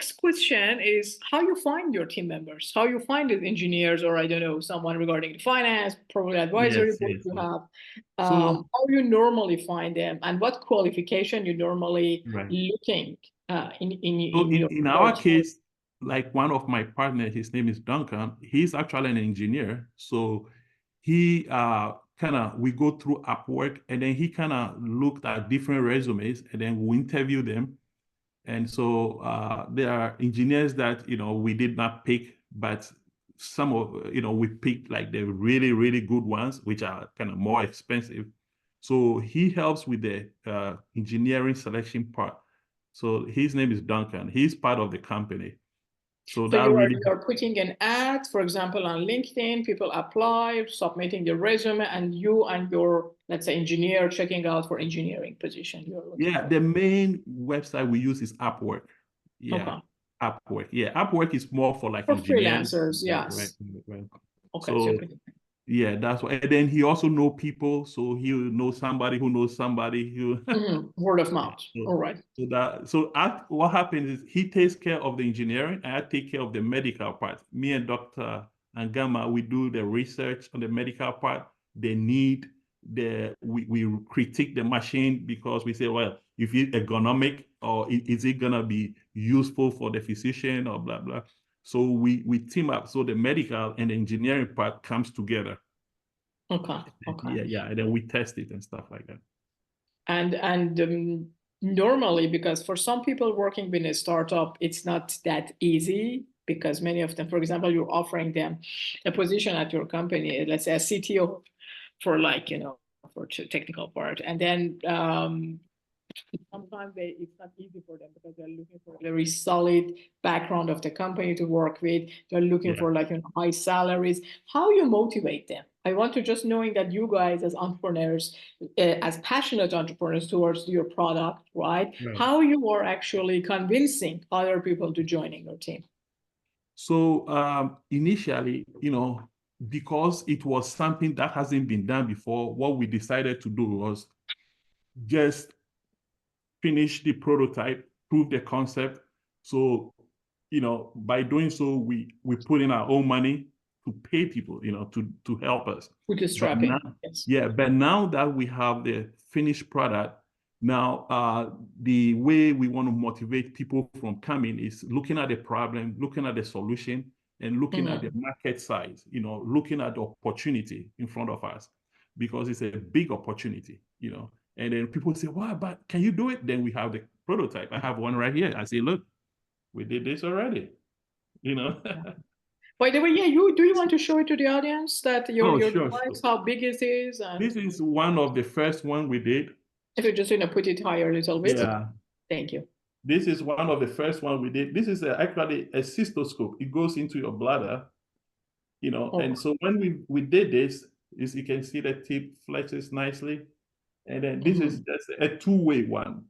next question is how you find your team members, how you find the engineers, or I don't know, someone regarding the finance, probably advisory board you have. So, how you normally find them, and what qualification you normally looking in our case, like one of my partners, his name is Duncan. He's actually an engineer. So he we go through Upwork, and then he kind of looked at different resumes, and then we interview them. And so there are engineers that, we did not pick, but some of, we picked like the really, really good ones, which are kind of more expensive. So he helps with the engineering selection part. So his name is Duncan. He's part of the company. So that you're putting an ad, for example, on LinkedIn, people apply, submitting the resume, and you and your, let's say, engineer checking out for engineering position. The main website we use is Upwork. Upwork. Upwork is more for like engineers. Freelancers, yes. Right. Okay. So, that's why. And then he also knows people, so he'll know somebody who knows somebody who word of mouth. All right. What happens is he takes care of the engineering, and I take care of the medical part. Me and Dr. Agamah, we do the research on the medical part. They need we critique the machine because we say, well, if it's ergonomic, or is it gonna be useful for the physician, or blah blah. So we team up. So the medical and the engineering part comes together. Okay. And then we test it and stuff like that. And normally, because for some people working in a startup, it's not that easy, because many of them, for example, you're offering them a position at your company, let's say a CTO, for for technical part, and then sometimes it's not easy for them because they're looking for a very solid background of the company to work with. They're looking for high salaries. How you motivate them? I want to just knowing that you guys as entrepreneurs, as passionate entrepreneurs towards your product, right? How you are actually convincing other people to joining your team? So initially, because it was something that hasn't been done before, what we decided to do was just finish the prototype, prove the concept. So, by doing so, we put in our own money to pay people, to help us. Bootstrapping. But now that we have the finished product, now the way we want to motivate people from coming is looking at the problem, looking at the solution, and looking at the market size, looking at the opportunity in front of us, because it's a big opportunity, And then people say, wow, but can you do it? Then we have the prototype. I have one right here. I say, look, we did this already, By the way, do you want to show it to the audience that your device, how big it is? This is one of the first one we did. If you just put it higher a little bit. Yeah. Thank you. This is one of the first one we did. This is actually a cystoscope. It goes into your bladder, And so when we did this, you can see the tip flexes nicely. And then this is just a two-way one.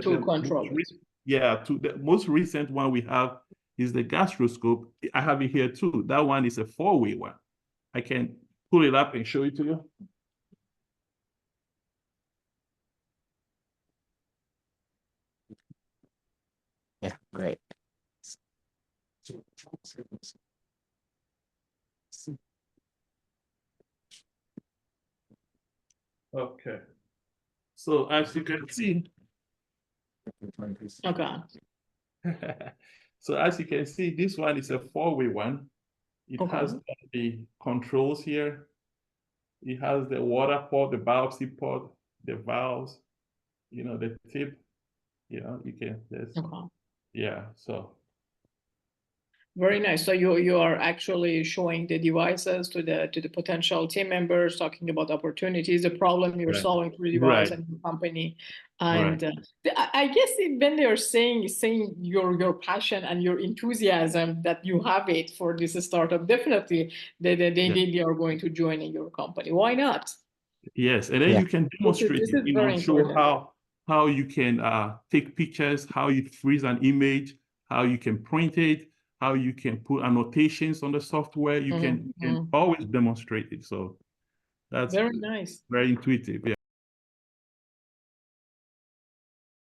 Two controllers. The most recent one we have is the gastroscope. I have it here too. That one is a four-way one. I can pull it up and show it to you. Yeah, great. Okay. So as you can see, so as you can see, this one is a four-way one. It has the controls here. It has the water port, the biopsy port, the valves, the tip. You can just so. Very nice. So you are actually showing the devices to the potential team members, talking about opportunities, the problem you're solving through the device and the company. And I guess when they are saying your passion and your enthusiasm that you have it for this startup, definitely they are going to join in your company. Why not? Yes, and then you can demonstrate, show how you can take pictures, how you freeze an image, how you can print it, how you can put annotations on the software. You can always demonstrate it. So that's very nice. Very intuitive. Yeah.